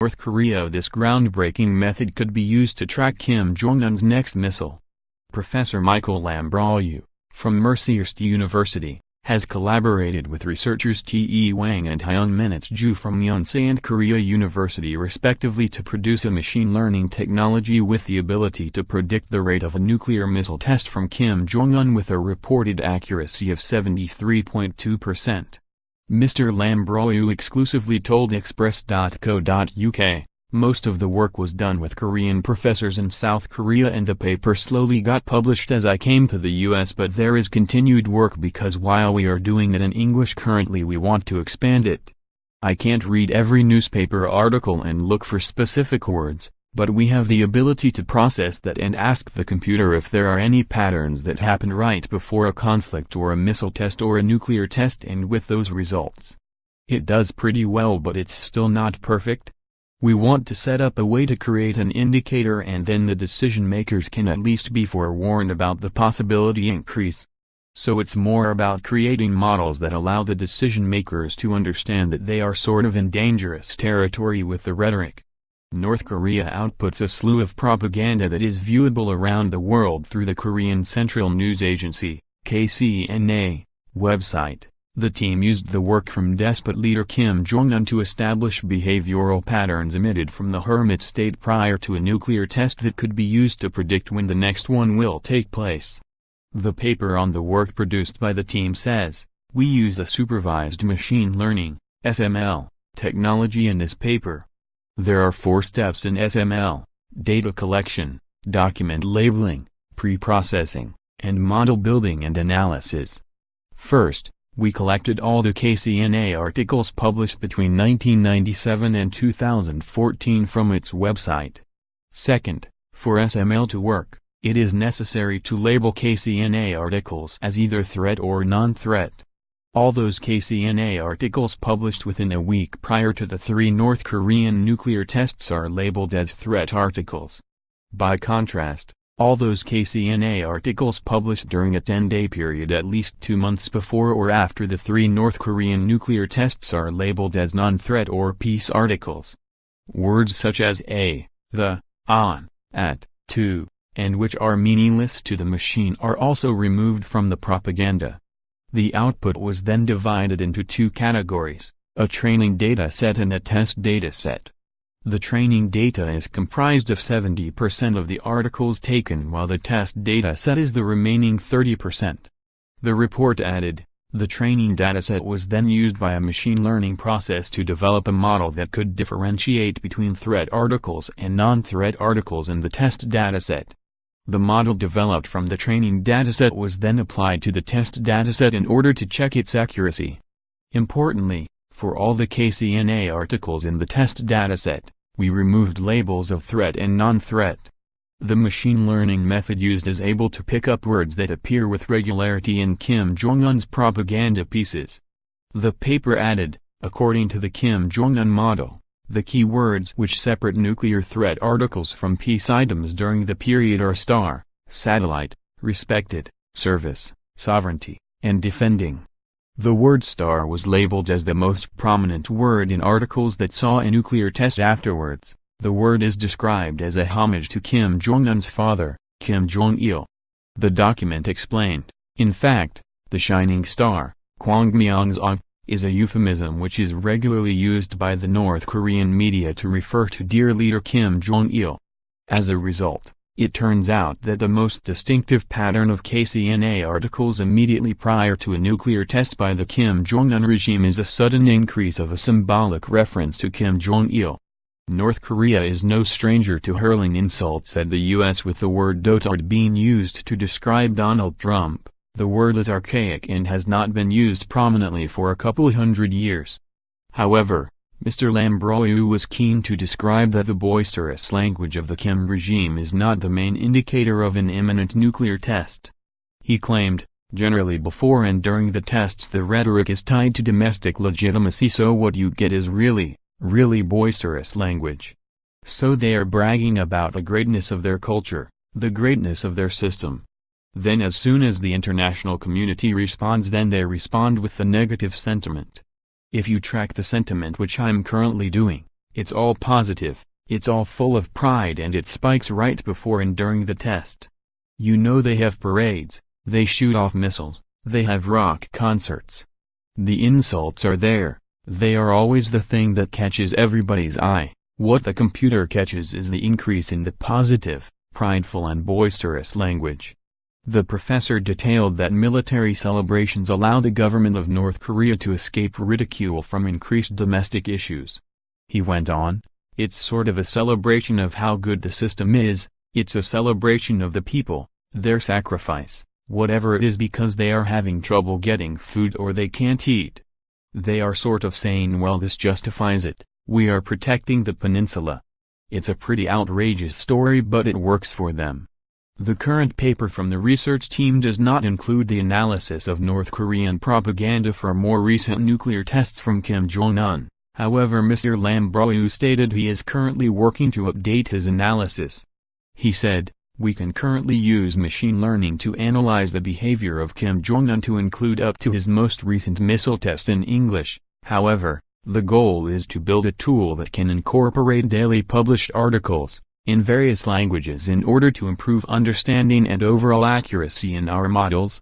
North Korea. This groundbreaking method could be used to track Kim Jong-un's next missile. Professor Michael Lammbrau, from Mercyhurst University, has collaborated with researchers Taehee Whang and Hyung-min from Yonsei and Korea University respectively to produce a machine learning technology with the ability to predict the rate of a nuclear missile test from Kim Jong-un with a reported accuracy of 73.2%. Mr. Lammbrau exclusively told Express.co.uk, most of the work was done with Korean professors in South Korea and the paper slowly got published as I came to the US, but there is continued work because while we are doing it in English currently we want to expand it. I can't read every newspaper article and look for specific words, but we have the ability to process that and ask the computer if there are any patterns that happen right before a conflict or a missile test or a nuclear test, and with those results. It does pretty well, but it's still not perfect. We want to set up a way to create an indicator and then the decision makers can at least be forewarned about the possibility increase. So it's more about creating models that allow the decision makers to understand that they are sort of in dangerous territory with the rhetoric. North Korea outputs a slew of propaganda that is viewable around the world through the Korean Central News Agency, KCNA, website. The team used the work from despot leader Kim Jong-un to establish behavioral patterns emitted from the hermit state prior to a nuclear test that could be used to predict when the next one will take place. The paper on the work produced by the team says, "We use a supervised machine learning (SML) technology in this paper. There are 4 steps in SML: data collection, document labeling, pre-processing, and model building and analysis. First, we collected all the KCNA articles published between 1997 and 2014 from its website. Second, for SML to work, it is necessary to label KCNA articles as either threat or non-threat. All those KCNA articles published within a week prior to the 3 North Korean nuclear tests are labeled as threat articles. By contrast, all those KCNA articles published during a 10-day period at least 2 months before or after the 3 North Korean nuclear tests are labeled as non-threat or peace articles. Words such as a, the, on, at, to, and which are meaningless to the machine are also removed from the propaganda. The output was then divided into 2 categories, a training data set and a test data set. The training data is comprised of 70% of the articles taken while the test data set is the remaining 30%. The report added, the training dataset was then used by a machine learning process to develop a model that could differentiate between threat articles and non-threat articles in the test dataset. The model developed from the training dataset was then applied to the test dataset in order to check its accuracy. Importantly, for all the KCNA articles in the test dataset, we removed labels of threat and non-threat. The machine learning method used is able to pick up words that appear with regularity in Kim Jong-un's propaganda pieces. The paper added, according to the Kim Jong-un model, the key words which separate nuclear threat articles from peace items during the period are star, satellite, respected, service, sovereignty, and defending. The word star was labeled as the most prominent word in articles that saw a nuclear test afterwards. The word is described as a homage to Kim Jong-un's father, Kim Jong-il. The document explained, in fact, the shining star, Kwangmyongseok, is a euphemism which is regularly used by the North Korean media to refer to dear leader Kim Jong-il. As a result, it turns out that the most distinctive pattern of KCNA articles immediately prior to a nuclear test by the Kim Jong-un regime is a sudden increase of a symbolic reference to Kim Jong-il. North Korea is no stranger to hurling insults at the U.S. with the word dotard being used to describe Donald Trump. The word is archaic and has not been used prominently for a couple hundred years. However, Mr. Lammbrau was keen to describe that the boisterous language of the Kim regime is not the main indicator of an imminent nuclear test. He claimed, generally before and during the tests the rhetoric is tied to domestic legitimacy, so what you get is really boisterous language. So they are bragging about the greatness of their culture, the greatness of their system. Then as soon as the international community responds, then they respond with the negative sentiment. If you track the sentiment, which I'm currently doing, It's all positive, it's all full of pride, and it spikes right before and during the test. You know, they have parades, they shoot off missiles, they have rock concerts. The insults are there, they are always the thing that catches everybody's eye. What the computer catches is the increase in the positive, prideful and boisterous language. The professor detailed that military celebrations allow the government of North Korea to escape ridicule from increased domestic issues. He went on, it's sort of a celebration of how good the system is, it's a celebration of the people, their sacrifice, whatever it is, because they are having trouble getting food or they can't eat. They are sort of saying, well, this justifies it, we are protecting the peninsula. It's a pretty outrageous story, but it works for them. The current paper from the research team does not include the analysis of North Korean propaganda for more recent nuclear tests from Kim Jong-un. However, Mr. Lammbrau stated he is currently working to update his analysis. He said, we can currently use machine learning to analyze the behavior of Kim Jong-un to include up to his most recent missile test in English. However, the goal is to build a tool that can incorporate daily published articles in various languages in order to improve understanding and overall accuracy in our models.